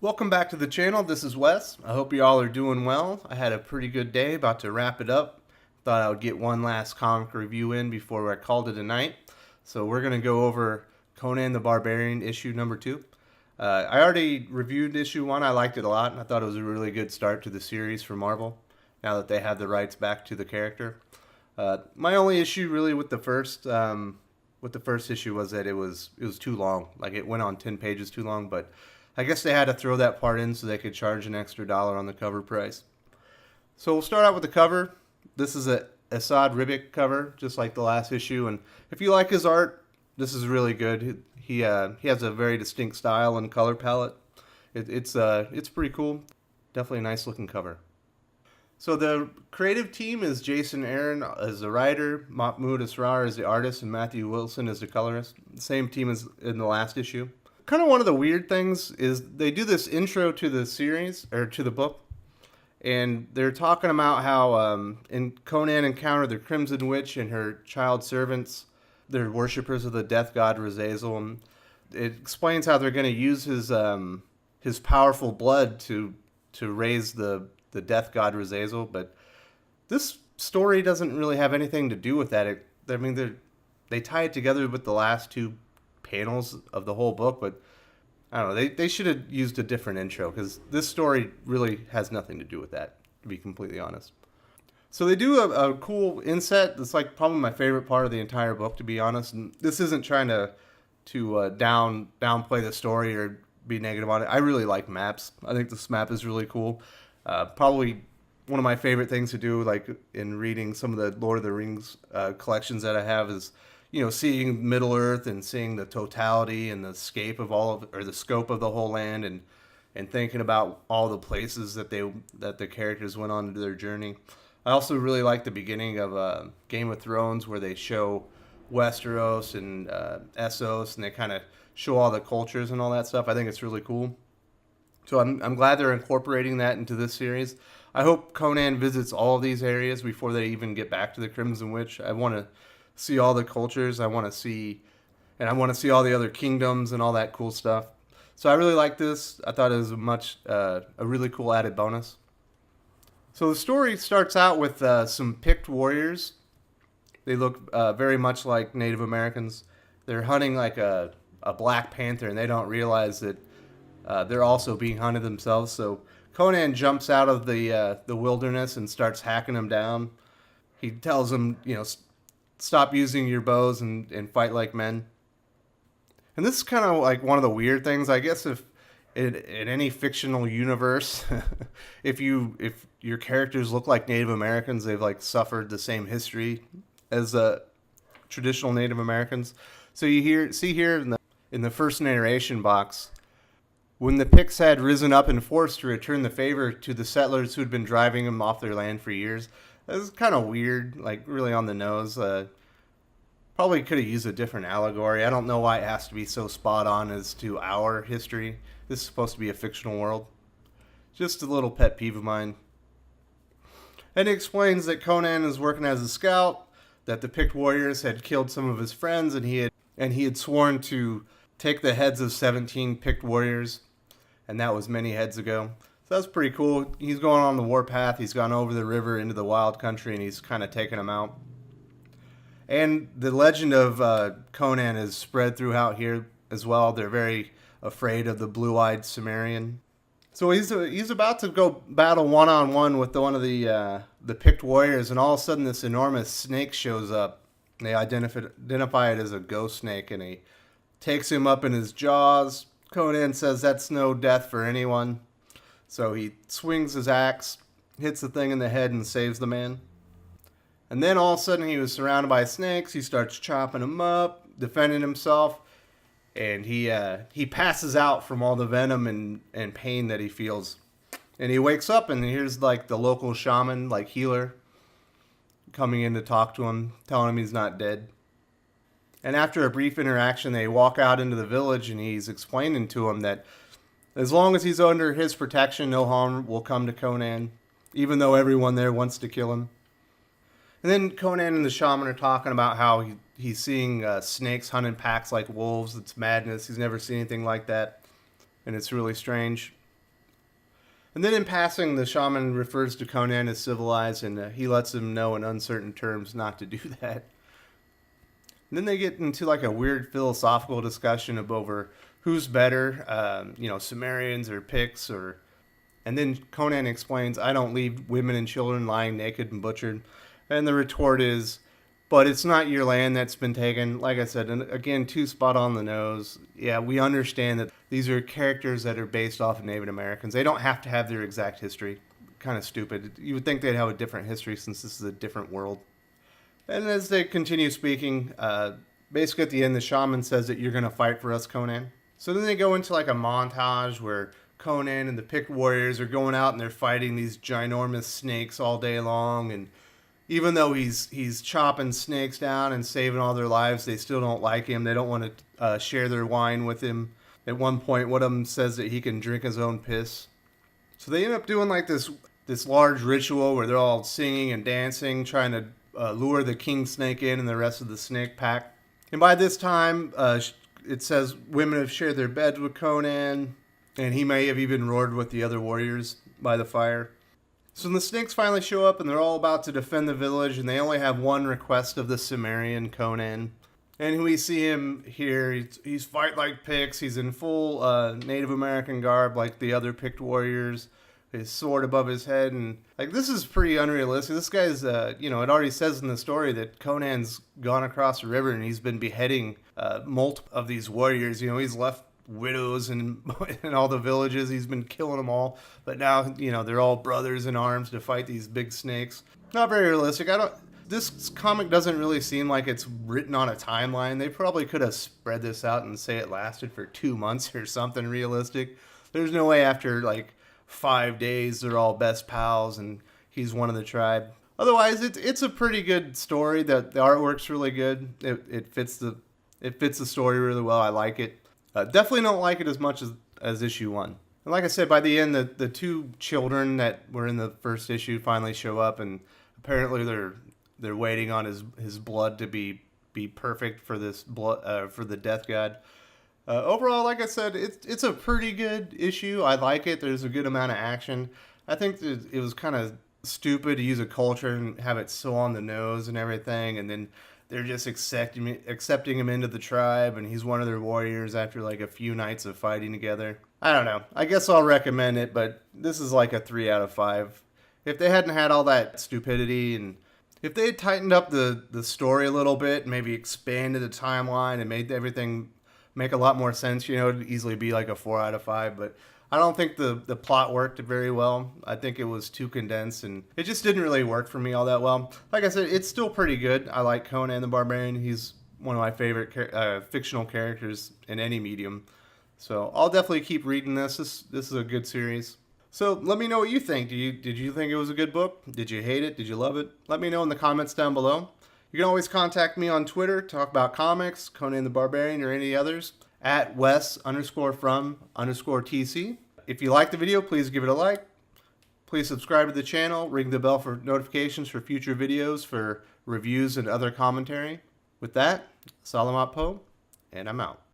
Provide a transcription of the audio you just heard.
Welcome back to the channel. This is Wes. I hope you all are doing well. I had a pretty good day, about to wrap it up. Thought I would get one last comic review in before I called it a night. So we're going to go over Conan the Barbarian issue number 2. I already reviewed issue 1. I liked it a lot. I thought it was a really good start to the series for Marvel, now that they have the rights back to the character. My only issue really with the first issue was that it was too long. Like, it went on 10 pages too long, but I guess they had to throw that part in so they could charge an extra $1 on the cover price. So we'll start out with the cover. This is a Asrar cover, just like the last issue. And if you like his art, this is really good. He has a very distinct style and color palette. It's pretty cool. Definitely a nice looking cover. So the creative team is Jason Aaron as the writer, Mahmud A as the artist, and Matthew Wilson as the colorist. The same team as in the last issue. Kind of one of the weird things is they do this intro to the series, or to the book, and they're talking about how in Conan encountered the Crimson Witch and her child servants. They're worshippers of the death god Razazel. And it explains how they're going to use his powerful blood to raise the death god Razazel. But this story doesn't really have anything to do with that. They tie it together with the last two panels of the whole book, but I don't know, they should have used a different intro, because this story really has nothing to do with that, to be completely honest. So they do a cool inset that's like probably my favorite part of the entire book, to be honest. And this isn't trying to downplay the story or be negative on it. I really like maps. I think this map is really cool. Probably one of my favorite things to do, like in reading some of the Lord of the Rings collections that I have, is seeing Middle Earth and seeing the totality and the scope of the whole land, and thinking about all the places that the characters went on their journey. I also really like the beginning of Game of Thrones, where they show Westeros and Essos, and they kind of show all the cultures and all that stuff. I think it's really cool. So I'm glad they're incorporating that into this series. I hope Conan visits all of these areas before they even get back to the Crimson Witch. I want to see all the cultures. I want to see all the other kingdoms and all that cool stuff. So I really like this. I thought it was a really cool added bonus. So the story starts out with some picked warriors. They look very much like Native Americans. They're hunting like a black panther, and they don't realize that they're also being hunted themselves. So Conan jumps out of the wilderness and starts hacking them down. He tells them, stop using your bows and fight like men. And this is kind of like one of the weird things, I guess, if in any fictional universe, if your characters look like Native Americans, they've like suffered the same history as traditional Native Americans. So you see here in the first narration box, when the PICTS had risen up in force to return the favor to the settlers who had been driving them off their land for years. This is kind of weird, like really on the nose. Probably could have used a different allegory. I don't know why it has to be so spot on as to our history. This is supposed to be a fictional world. Just a little pet peeve of mine. And it explains that Conan is working as a scout, that the picked warriors had killed some of his friends, and he had sworn to take the heads of 17 picked warriors, and that was many heads ago. So that's pretty cool. He's going on the warpath. He's gone over the river into the wild country, and he's kind of taken them out. And the legend of Conan is spread throughout here as well. They're very afraid of the blue-eyed Sumerian. So he's about to go battle one-on-one with one of the picked warriors, and all of a sudden this enormous snake shows up. They identify it as a ghost snake, and he takes him up in his jaws. Conan says that's no death for anyone. So he swings his axe, hits the thing in the head, and saves the man. And then all of a sudden he was surrounded by snakes. He starts chopping them up, defending himself, and he passes out from all the venom and pain that he feels. And he wakes up, and here's like the local shaman, like healer, coming in to talk to him, telling him he's not dead. And after a brief interaction, they walk out into the village, and he's explaining to him that as long as he's under his protection, no harm will come to Conan, even though everyone there wants to kill him. And then Conan and the shaman are talking about how he's seeing snakes hunting packs like wolves. It's madness. He's never seen anything like that, and it's really strange. And then in passing, the shaman refers to Conan as civilized, and he lets him know in uncertain terms not to do that. And then they get into like a weird philosophical discussion of over who's better, Sumerians or PICTS, or. And then Conan explains, "I don't leave women and children lying naked and butchered." And the retort is, "But it's not your land that's been taken." Like I said, and again, too spot on the nose. Yeah, we understand that these are characters that are based off of Native Americans. They don't have to have their exact history. Kind of stupid. You would think they'd have a different history since this is a different world. And as they continue speaking, basically at the end, the shaman says that you're going to fight for us, Conan. So then they go into like a montage where Conan and the picked warriors are going out and they're fighting these ginormous snakes all day long. And even though he's chopping snakes down and saving all their lives, they still don't like him. They don't want to share their wine with him. At one point, one of them says that he can drink his own piss. So they end up doing like this large ritual where they're all singing and dancing, trying to lure the king snake in and the rest of the snake pack. And by this time, it says women have shared their beds with Conan, and he may have even roared with the other warriors by the fire. So the snakes finally show up, and they're all about to defend the village, and they only have one request of the Sumerian, Conan. And we see him here. He's fight like Picts. He's in full Native American garb like the other picked warriors. His sword above his head, and like this is pretty unrealistic. This guy's, it already says in the story that Conan's gone across the river and he's been beheading multiple of these warriors. He's left widows and in all the villages. He's been killing them all, but now they're all brothers in arms to fight these big snakes. Not very realistic. This comic doesn't really seem like it's written on a timeline. They probably could have spread this out and say it lasted for 2 months or something realistic. There's no way after like 5 days they're all best pals and he's one of the tribe. Otherwise, it's a pretty good story. The artwork's really good. It fits the story really well. I like it. Definitely don't like it as much as issue 1. And like I said, by the end, the 2 children that were in the first issue finally show up, and apparently they're waiting on his blood to be perfect for this blood for the death god. Overall, like I said, it's a pretty good issue. I like it. There's a good amount of action. I think it was kind of stupid to use a culture and have it so on the nose and everything, and then they're just accepting him into the tribe, and he's one of their warriors after like a few nights of fighting together. I don't know. I guess I'll recommend it, but this is like a 3 out of 5. If they hadn't had all that stupidity, and if they had tightened up the story a little bit, maybe expanded the timeline and made everything make a lot more sense, it'd easily be like a 4 out of 5, but I don't think the plot worked very well. I think it was too condensed, and it just didn't really work for me all that well. Like I said, it's still pretty good. I like Conan the Barbarian. He's one of my favorite fictional characters in any medium. So I'll definitely keep reading this. This is a good series. So let me know what you think. Did you think it was a good book? Did you hate it? Did you love it? Let me know in the comments down below. You can always contact me on Twitter, talk about comics, Conan the Barbarian, or any others, at Wes_from_TC. If you like the video, please give it a like. Please subscribe to the channel, ring the bell for notifications for future videos, for reviews and other commentary. With that, Salamat Po, and I'm out.